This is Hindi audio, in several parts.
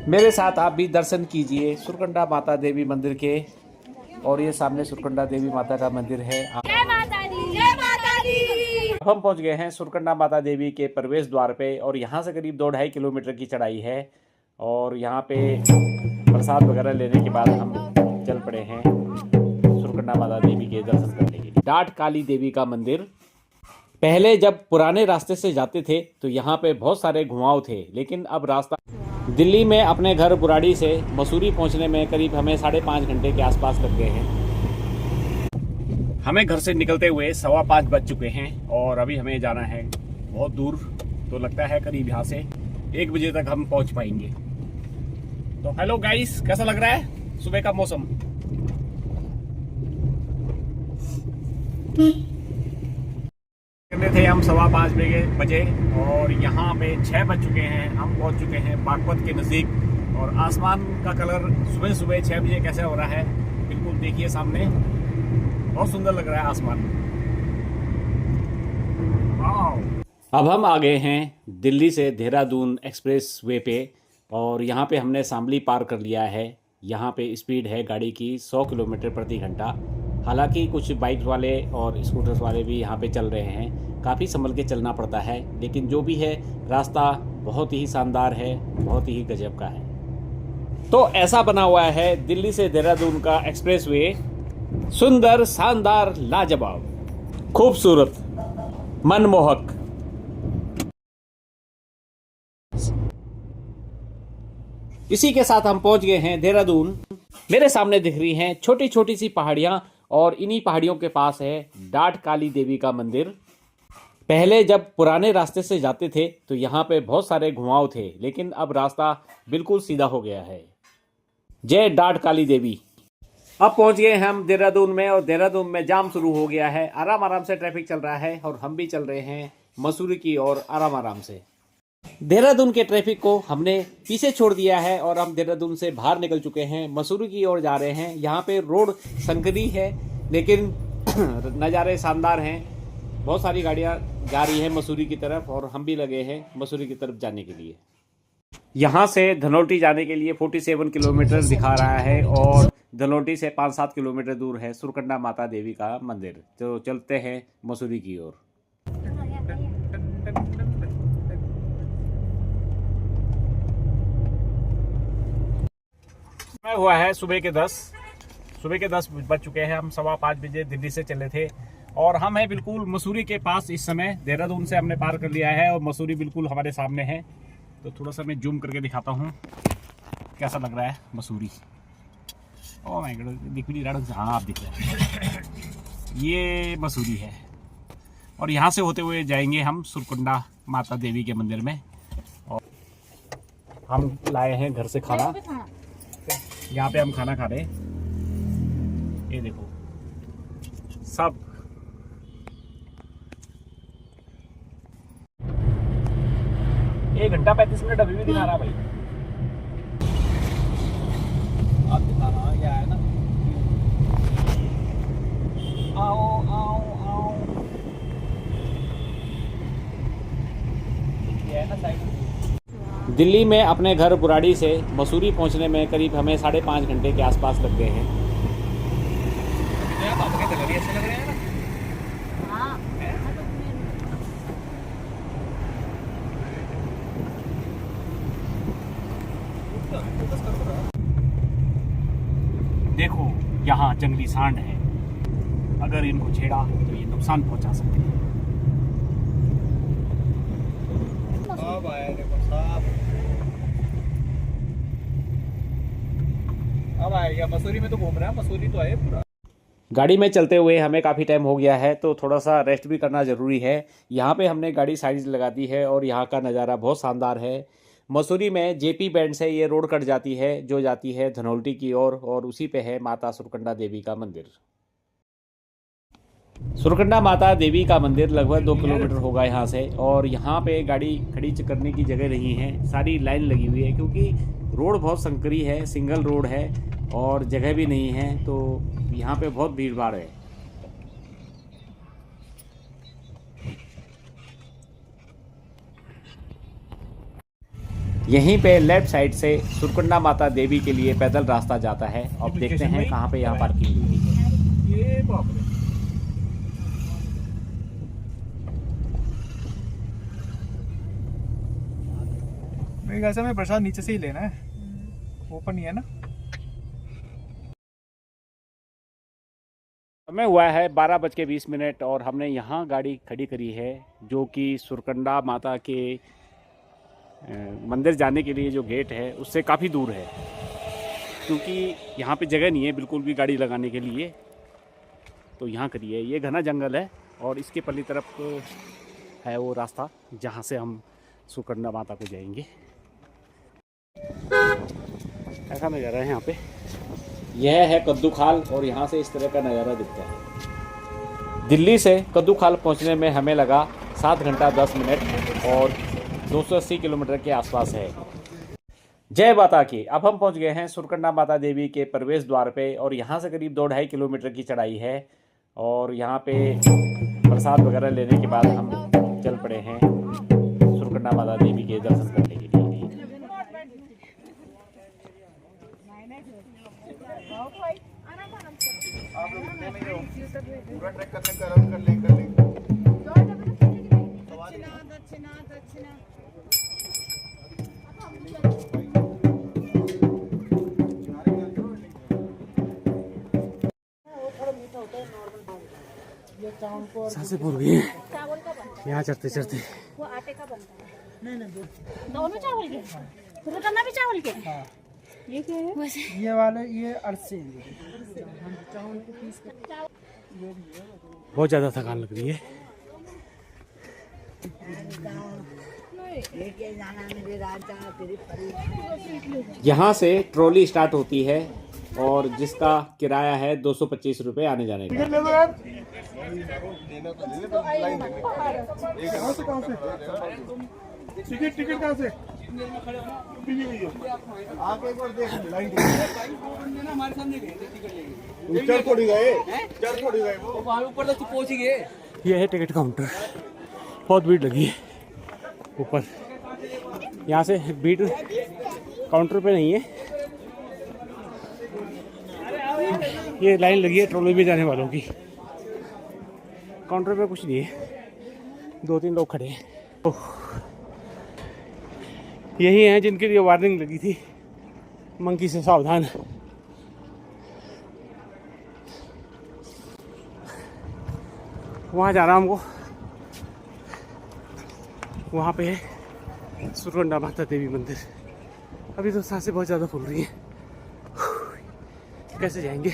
मेरे साथ आप भी दर्शन कीजिए सुरकंडा माता देवी मंदिर के। और ये सामने सुरकंडा देवी माता का मंदिर है। जय माता दी, जय माता दी। हम पहुंच गए हैं सुरकंडा माता देवी के प्रवेश द्वार पे और यहाँ से करीब 2-2.5 किलोमीटर की चढ़ाई है। और यहाँ पे प्रसाद वगैरह लेने के बाद हम चल पड़े हैं सुरकंडा माता देवी के दर्शन करने के लिए। डाट काली देवी का मंदिर। पहले जब पुराने रास्ते से जाते थे तो यहाँ पे बहुत सारे घुमाव थे, लेकिन अब रास्ता दिल्ली में अपने घर बुराड़ी से मसूरी पहुँचने में करीब हमें 5.5 घंटे के आसपास लग गए हैं। हमें घर से निकलते हुए 5:15 बज चुके हैं और अभी हमें जाना है बहुत दूर। तो लगता है करीब यहाँ से 1 बजे तक हम पहुँच पाएंगे। तो हेलो गाइस, कैसा लग रहा है सुबह का मौसम? थे हम 5:15 बजे और यहाँ पे 6 बज चुके हैं। हम पहुँच चुके हैं बागपत के नज़दीक और आसमान का कलर सुबह सुबह 6 बजे कैसे हो रहा है बिल्कुल देखिए सामने, बहुत सुंदर लग रहा है आसमान। अब हम आ गए हैं दिल्ली से देहरादून एक्सप्रेस वे पे और यहाँ पे हमने शामली पार कर लिया है। यहाँ पे स्पीड है गाड़ी की 100 किलोमीटर प्रति घंटा। हालांकि कुछ बाइक वाले और स्कूटर्स वाले भी यहाँ पे चल रहे हैं। काफ़ी संभल के चलना पड़ता है, लेकिन जो भी है रास्ता बहुत ही शानदार है, बहुत ही गजब का है। तो ऐसा बना हुआ है दिल्ली से देहरादून का एक्सप्रेस वे। सुंदर, शानदार, लाजवाब, खूबसूरत, मनमोहक। इसी के साथ हम पहुंच गए हैं देहरादून। मेरे सामने दिख रही हैं छोटी छोटी सी पहाड़ियां और इन्हीं पहाड़ियों के पास है डाट काली देवी का मंदिर। पहले जब पुराने रास्ते से जाते थे तो यहाँ पे बहुत सारे घुमाव थे, लेकिन अब रास्ता बिल्कुल सीधा हो गया है। जय डाट काली देवी। अब पहुंच गए हम देहरादून में और देहरादून में जाम शुरू हो गया है। आराम आराम से ट्रैफिक चल रहा है और हम भी चल रहे हैं मसूरी की ओर आराम आराम से। देहरादून के ट्रैफिक को हमने पीछे छोड़ दिया है और हम देहरादून से बाहर निकल चुके हैं, मसूरी की ओर जा रहे हैं। यहाँ पे रोड संकरी है लेकिन नज़ारे शानदार हैं। बहुत सारी गाड़ियाँ जा रही हैं मसूरी की तरफ और हम भी लगे हैं मसूरी की तरफ जाने के लिए। यहाँ से धनौल्टी जाने के लिए 47 किलोमीटर दिखा रहा है और धनौल्टी से 5-7 किलोमीटर दूर है सुरकंडा माता देवी का मंदिर। तो चलते हैं मसूरी की ओर। समय हुआ है सुबह के 10 बज चुके हैं। हम 5:15 बजे दिल्ली से चले थे और हम हैं बिल्कुल मसूरी के पास इस समय। देहरादून से हमने पार कर लिया है और मसूरी बिल्कुल हमारे सामने है। तो थोड़ा सा मैं जूम करके दिखाता हूँ कैसा लग रहा है मसूरी। ओह माय गॉड, दिख भी नहीं रहा। हाँ, आप दिख रहे हैं, ये मसूरी है। और यहाँ से होते हुए जाएंगे हम सुरकंडा माता देवी के मंदिर में। और हम लाए हैं घर से खाना, यहाँ पे हम खाना खा रहे हैं। ये देखो सब 1 घंटा 35 मिनट अभी भी दिखा रहा भाई। आप दिखा रहा क्या है ना। आओ आओ आओ, ये है ना साइड। दिल्ली में अपने घर बुराड़ी से मसूरी पहुंचने में करीब हमें 5.5 घंटे के आसपास लग गए हैं। अच्छे लग रहे हैं ना। देखो यहाँ जंगली सांड है, अगर इनको छेड़ा तो ये नुकसान पहुंचा सकते हैं। अब आएगा मसूरी में तो घूम रहा है, मसूरी तो है पूरा। गाड़ी में चलते हुए हमें काफ़ी टाइम हो गया है तो थोड़ा सा रेस्ट भी करना ज़रूरी है। यहाँ पे हमने गाड़ी साइड लगा दी है और यहाँ का नज़ारा बहुत शानदार है। मसूरी में जेपी बैंड से ये रोड कट जाती है जो जाती है धनौल्टी की ओर और उसी पे है माता सुरकंडा देवी का मंदिर। सुरकंडा माता देवी का मंदिर लगभग 2 किलोमीटर होगा यहाँ से और यहाँ पे गाड़ी खड़ी करने की जगह नहीं है, सारी लाइन लगी हुई है क्योंकि रोड बहुत संकरी है, सिंगल रोड है और जगह भी नहीं है, तो यहाँ पे बहुत भीड़ भाड़ है। यहीं पे लेफ्ट साइड से सुरकंडा माता देवी के लिए पैदल रास्ता जाता है। अब देखते हैं कहाँ पे यहाँ पार्किंग होगी। ये बाप रे। मेरे ख्याल से हमें प्रसाद नीचे से ही लेना है, ऊपर नहीं है ना। समय हुआ है 12:20 और हमने यहाँ गाड़ी खड़ी करी है, जो कि सुरकंडा माता के मंदिर जाने के लिए जो गेट है उससे काफ़ी दूर है, क्योंकि यहाँ पे जगह नहीं है बिल्कुल भी गाड़ी लगाने के लिए, तो यहाँ करी है। ये घना जंगल है और इसके पल्ली तरफ है वो रास्ता जहाँ से हम सुरकंडा माता को जाएंगे। ऐसा नज़ारा है यहाँ पे। यह है कद्दू खाल और यहाँ से इस तरह का नज़ारा दिखता है। दिल्ली से कद्दू खाल पहुँचने में हमें लगा 7 घंटा 10 मिनट और 280 किलोमीटर के आसपास है। जय माता की। अब हम पहुँच गए हैं सुरकंडा माता देवी के प्रवेश द्वार पे और यहाँ से करीब 2-2.5 किलोमीटर की चढ़ाई है और यहाँ पे प्रसाद वगैरह लेने के बाद हम चल पड़े हैं सुरकंडा माता देवी के दर्शन करने के लिए। पूरा ट्रैक करने का रन कर लेंगे। सांसें फूल गई हैं यहाँ चढ़ते चढ़ते। वो आटे का बनता है। नहीं दोनों चावल के, सुरकंडा भी चावल के। हाँ। ये क्या है? ये वाले ये अरसे बहुत ज़्यादा थकान लग रही है। यहाँ से ट्रॉली स्टार्ट होती है और जिसका किराया है 225 रुपये आने जाने का। टिकट कहाँ से? आगे एक बार देख लाइन हमारे सामने गए, चढ़ थोड़ी गए वो वहाँ ऊपर तक पहुँच ही गए। ये है टिकट काउंटर, बहुत भीड़ लगी है ऊपर। यहाँ से भीड़ काउंटर पे नहीं है, ये लाइन लगी है ट्रॉली में जाने वालों की। काउंटर पे कुछ नहीं है, 2-3 लोग खड़े हैं। यही हैं जिनके लिए वार्निंग लगी थी, मंकी से सावधान। वहाँ जाना हमको, वहाँ पे है सुरकंडा माता देवी मंदिर। अभी तो सांसें बहुत ज़्यादा फूल रही हैं, कैसे जाएंगे।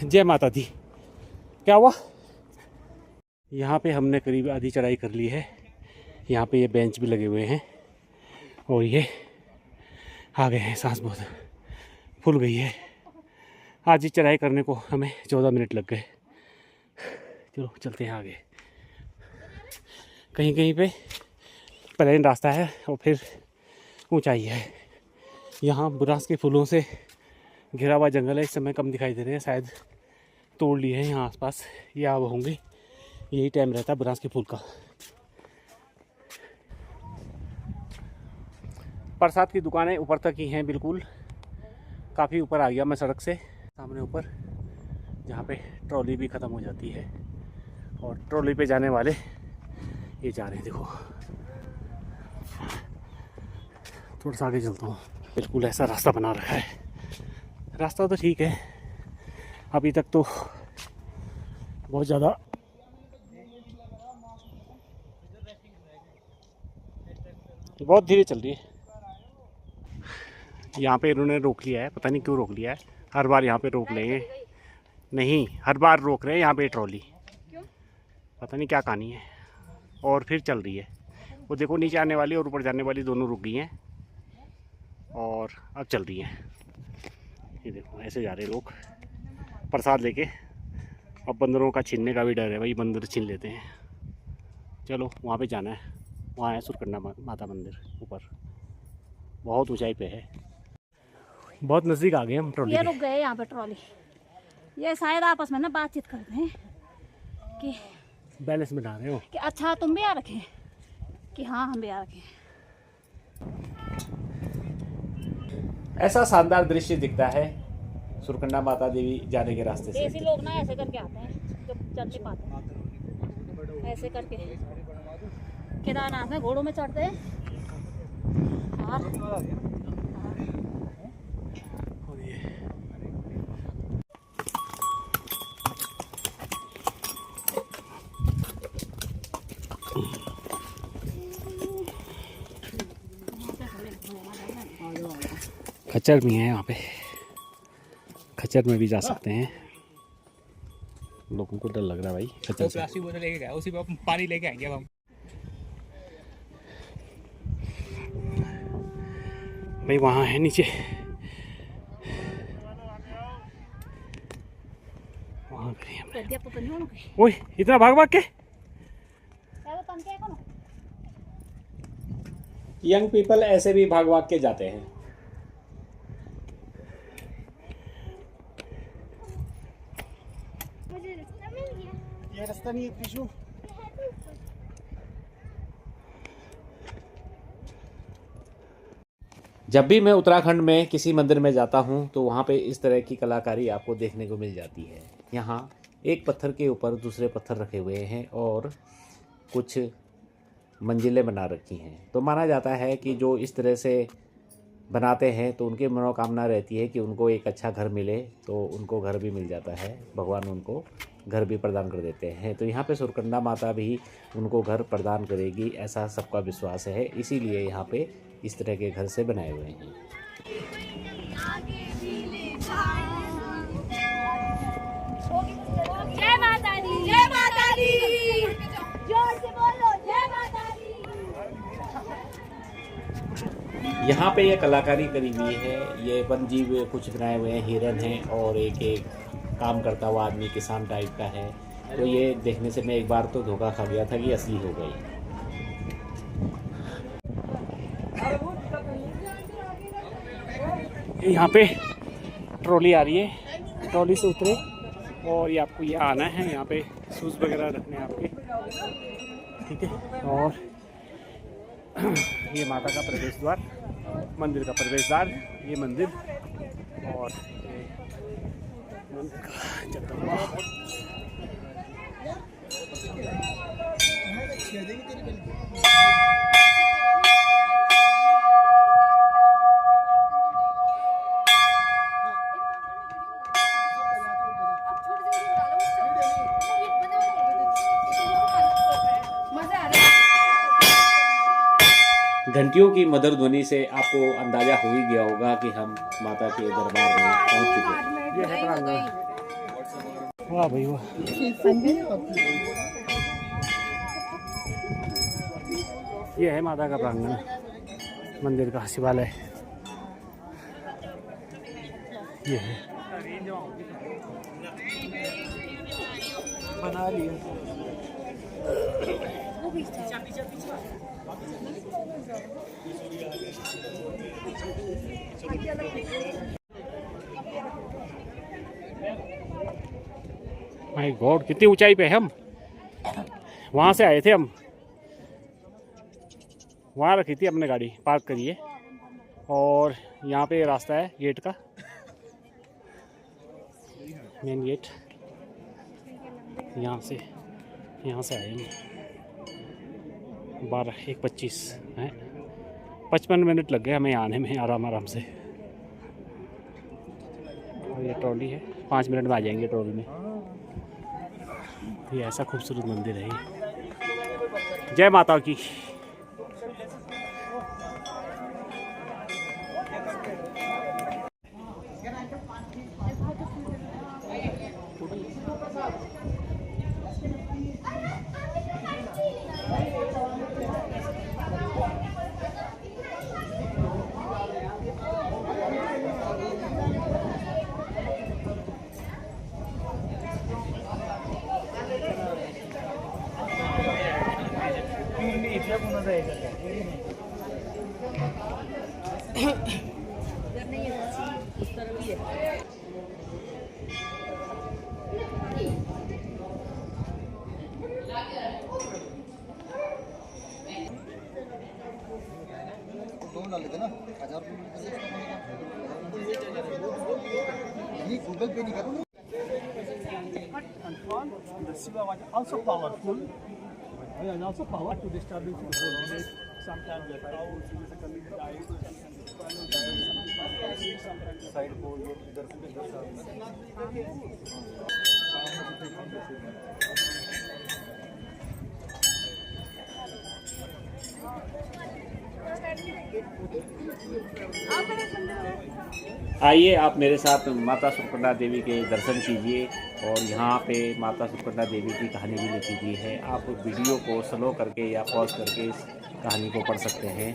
जय माता दी। क्या हुआ? यहाँ पे हमने करीब आधी चढ़ाई कर ली है। यहाँ पे ये बेंच भी लगे हुए हैं और ये आ गए हैं। सांस बहुत फूल गई है। आज ही चढ़ाई करने को हमें 14 मिनट लग गए। चलो चलते हैं आगे। कहीं कहीं पे प्लेन रास्ता है और फिर ऊंचाई है। यहाँ बुरांस के फूलों से घिरा हुआ जंगल है। इस समय कम दिखाई दे रहे हैं, शायद तोड़ लिए हैं यहाँ आसपास, ये अब होंगे। यही टाइम रहता है बुरांस के फूल का। प्रसाद की दुकानें ऊपर तक ही हैं, बिल्कुल काफ़ी ऊपर आ गया मैं सड़क से। सामने ऊपर जहाँ पे ट्रॉली भी ख़त्म हो जाती है और ट्रॉली पे जाने वाले ये जा रहे हैं। देखो थोड़ा सा आगे चलता हूँ। बिल्कुल ऐसा रास्ता बना रखा है। रास्ता तो ठीक है, अभी तक तो बहुत ज़्यादा बहुत धीरे चल रही है। यहाँ पे इन्होंने रोक लिया है, पता नहीं क्यों रोक लिया है। हर बार यहाँ पे रोक लेंगे, नहीं हर बार रोक रहे हैं यहाँ पे ट्रॉली, पता नहीं क्या कहानी है। और फिर चल रही है। वो देखो नीचे आने वाली और ऊपर जाने वाली दोनों रुक गई हैं और अब चल रही हैं। ये देखो ऐसे जा रहे लोग प्रसाद लेके। अब बंदरों का छीनने का भी डर है भाई, बंदर छीन लेते हैं। चलो वहाँ पे जाना है, वहाँ है सुरकंडा माता मंदिर ऊपर, बहुत ऊंचाई पे है। बहुत नज़दीक आ गए हम ट्रॉली। ये रुक गए यहाँ पे ट्रॉली। ये शायद आपस में ना बातचीत करते हैं कि बैलेंस में डाल रहे हो कि अच्छा तुम भी आ रखे कि हाँ हम भी आ रखे। ऐसा शानदार दृश्य दिखता है सुरकंडा माता देवी जाने के रास्ते से। देसी लोग ना ऐसे करके आते हैं, जब चल नहीं पाते ऐसे करके केदारनाथ में घोड़ों में चढ़ते हैं और खच्चर भी है यहाँ पे, खच्चर में भी जा सकते हैं। लोगों को डर लग रहा है भाई खच्चर से। प्लास्टिक बोतल लेके गया, उसी पे पानी लेके आएंगे अब हम। भाई वहाँ है नीचे, वहाँ पे। ओए इतना भाग भाग के। यंग पीपल ऐसे भी भाग भाग के जाते हैं। ये रास्ता नहीं है कृष्णु। जब भी मैं उत्तराखंड में किसी मंदिर में जाता हूँ तो वहाँ पे इस तरह की कलाकारी आपको देखने को मिल जाती है। यहाँ एक पत्थर के ऊपर दूसरे पत्थर रखे हुए हैं और कुछ मंजिलें बना रखी हैं। तो माना जाता है कि जो इस तरह से बनाते हैं तो उनकी मनोकामना रहती है कि उनको एक अच्छा घर मिले, तो उनको घर भी मिल जाता है, भगवान उनको घर भी प्रदान कर देते हैं। तो यहाँ पे सुरकंडा माता भी उनको घर प्रदान करेगी, ऐसा सबका विश्वास है। इसीलिए यहाँ पे इस तरह के घर से बनाए हुए हैं। जय माता दी, जय माता दी, जोर से बोलो जय माता दी। यहाँ पे ये कलाकारी करी हुई है। ये वन जीव कुछ बनाए हुए हैं, हिरन हैं और एक काम करता हुआ आदमी किसान टाइप का है। तो ये देखने से मैं एक बार तो धोखा खा गया था कि असली हो गई। यहाँ पे ट्रॉली आ रही है, ट्रॉली से उतरे और ये आपको ये आना है। यहाँ पे शूज़ वगैरह रखने हैं आपके, ठीक है। और ये माता का प्रवेश द्वार, मंदिर का प्रवेश द्वार, ये मंदिर और मंदिर का जगदम्बा। घंटियों की मधुर ध्वनि से आपको अंदाजा हो ही गया होगा कि हम माता के दरबार में पहुंच चुके हैं। ये है प्रांगण। वाह भाई वाह। ये है माता का प्रांगण, मंदिर का शिवालय ये है। बना रही है। माय गॉड, कितनी ऊंचाई पे है हम। वहाँ से आए थे हम, वहाँ रखी थी अपने गाड़ी, पार्क करिए। और यहाँ पे रास्ता है गेट का, मेन गेट। यहाँ से आए हम। 12:25 है, 55 मिनट लग गए हमें आने में आराम से। और ये ट्रॉली है, 5 मिनट में आ जाएंगे ट्रॉली में। ये ऐसा खूबसूरत मंदिर है ये। जय माता की। डाल लेते ना 1000 रुपये। गूगल पे नहीं करो the Shiva was also powerful and also power to disturbing the whole village. Sometimes the cows physically died, sometimes side pole इधर से आइए आप मेरे साथ माता सुरकंडा देवी के दर्शन कीजिए और यहाँ पे माता सुरकंडा देवी की कहानी भी लिखी गई है। आप वीडियो को स्लो करके या पॉज करके इस कहानी को पढ़ सकते हैं।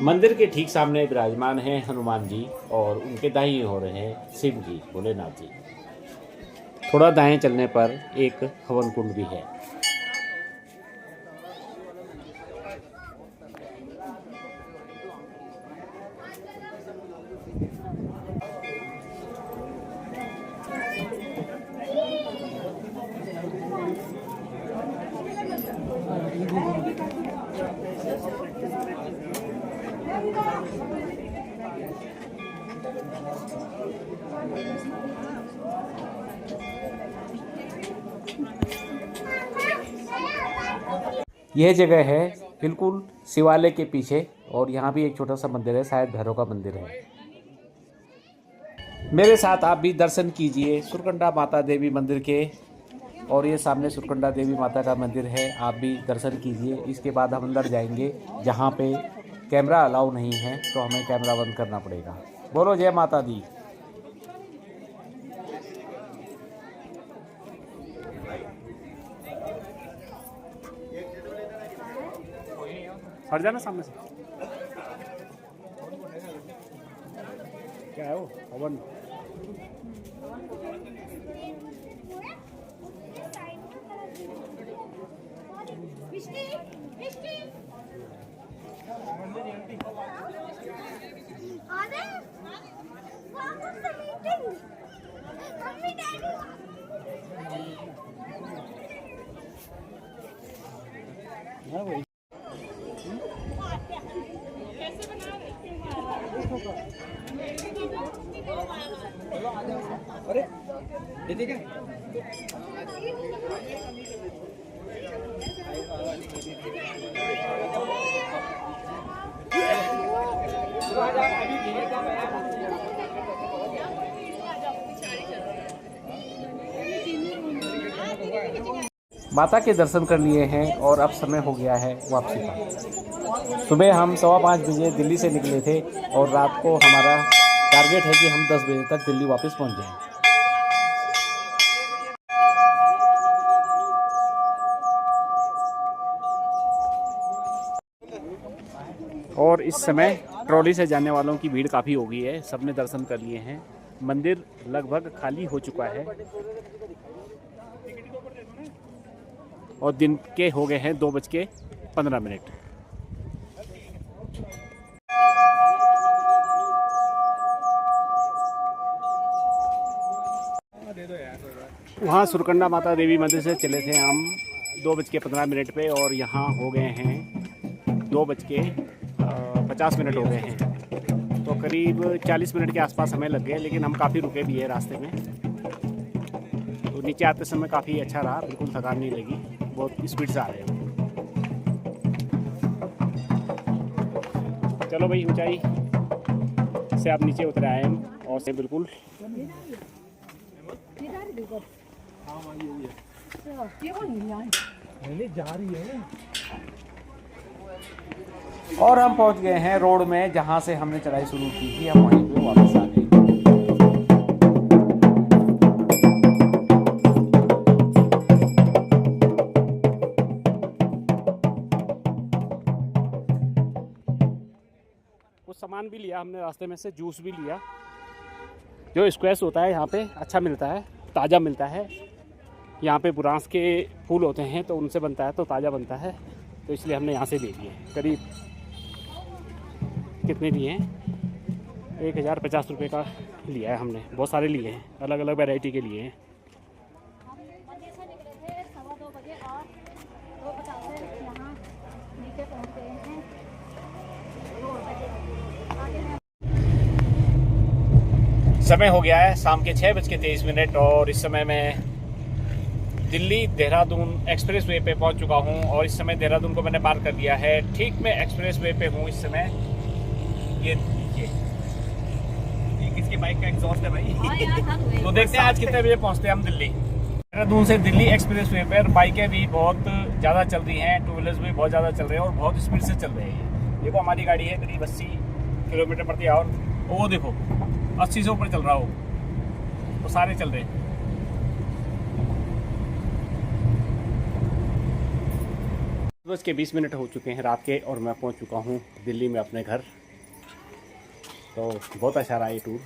मंदिर के ठीक सामने विराजमान हैं हनुमान जी और उनके दाहिने हो रहे हैं शिव जी भोलेनाथ जी। थोड़ा दाएं चलने पर एक हवन कुंड भी है। यह जगह है बिल्कुल शिवालय के पीछे और यहाँ भी एक छोटा सा मंदिर है, शायद भैरव का मंदिर है। मेरे साथ आप भी दर्शन कीजिए सुरकंडा माता देवी मंदिर के। और ये सामने सुरकंडा देवी माता का मंदिर है, आप भी दर्शन कीजिए। इसके बाद हम अंदर जाएंगे जहाँ पे कैमरा अलाउ नहीं है तो हमें कैमरा बंद करना पड़ेगा। बोलो जय माता दी। हट जाना सामने से। क्या है वो हवन? अरे ये क्या माता के दर्शन कर लिए हैं और अब समय हो गया है वापसी का। सुबह हम 5:15 बजे दिल्ली से निकले थे और रात को हमारा टारगेट है कि हम 10 बजे तक दिल्ली वापस पहुंच जाएं। और इस समय ट्रॉली से जाने वालों की भीड़ काफ़ी हो गई है, सबने दर्शन कर लिए हैं। मंदिर लगभग खाली हो चुका है और दिन के हो गए हैं 2:15। वहाँ सुरकंडा माता देवी मंदिर से चले थे हम 2:15 पे और यहाँ हो गए हैं 2:50 हो गए हैं। तो करीब 40 मिनट के आसपास हमें लग गए, लेकिन हम काफ़ी रुके भी है रास्ते में। तो नीचे आते समय काफ़ी अच्छा रहा, बिल्कुल थकान नहीं लगी, बहुत स्पीड से आ रहे हैं। चलो भाई, ऊंचाई से आप नीचे उतर आए हैं और से बिल्कुल और हम पहुंच गए हैं रोड में जहां से हमने चढ़ाई शुरू की थी। हम वहीं पे वापस आ गए। कुछ सामान भी लिया हमने रास्ते में से, जूस भी लिया जो स्क्वैश होता है यहाँ पे, अच्छा मिलता है, ताज़ा मिलता है। यहाँ पे बुरांस के फूल होते हैं तो उनसे बनता है, तो ताज़ा बनता है, तो इसलिए हमने यहाँ से ले लिए। करीब कितने लिए हैं, 1050 रुपये का लिया है हमने। बहुत सारे लिए हैं, अलग अलग वैरायटी के लिए हैं। हम मंदिर से निकले थे 2:15 बजे और 2:50 से यहाँ नीचे पहुँच गए हैं 2 बजे। आगे में समय हो गया है शाम के 6:23 और इस समय मैं दिल्ली देहरादून एक्सप्रेस वे पे पहुंच चुका हूं और इस समय देहरादून को मैंने पार कर दिया है। ठीक मैं एक्सप्रेस वे पे हूं इस समय। ये किसकी बाइक का एग्जॉस्ट है भाई। हाँ यार, थक गए। तो देखते हैं आज कितने बजे पहुंचते हैं हम दिल्ली। देहरादून से दिल्ली एक्सप्रेस वे पर बाइकें भी बहुत ज़्यादा चल रही हैं, 2 व्हीलर्स भी बहुत ज़्यादा चल रहे हैं और बहुत स्पीड से चल रहे हैं। देखो हमारी गाड़ी है करीब 80 किलोमीटर प्रति आवर, वो देखो 80 से ऊपर चल रहा हो, वो सारे चल रहे हैं। 10:20 हो चुके हैं रात के और मैं पहुंच चुका हूं दिल्ली में अपने घर। तो बहुत अच्छा रहा ये टूर।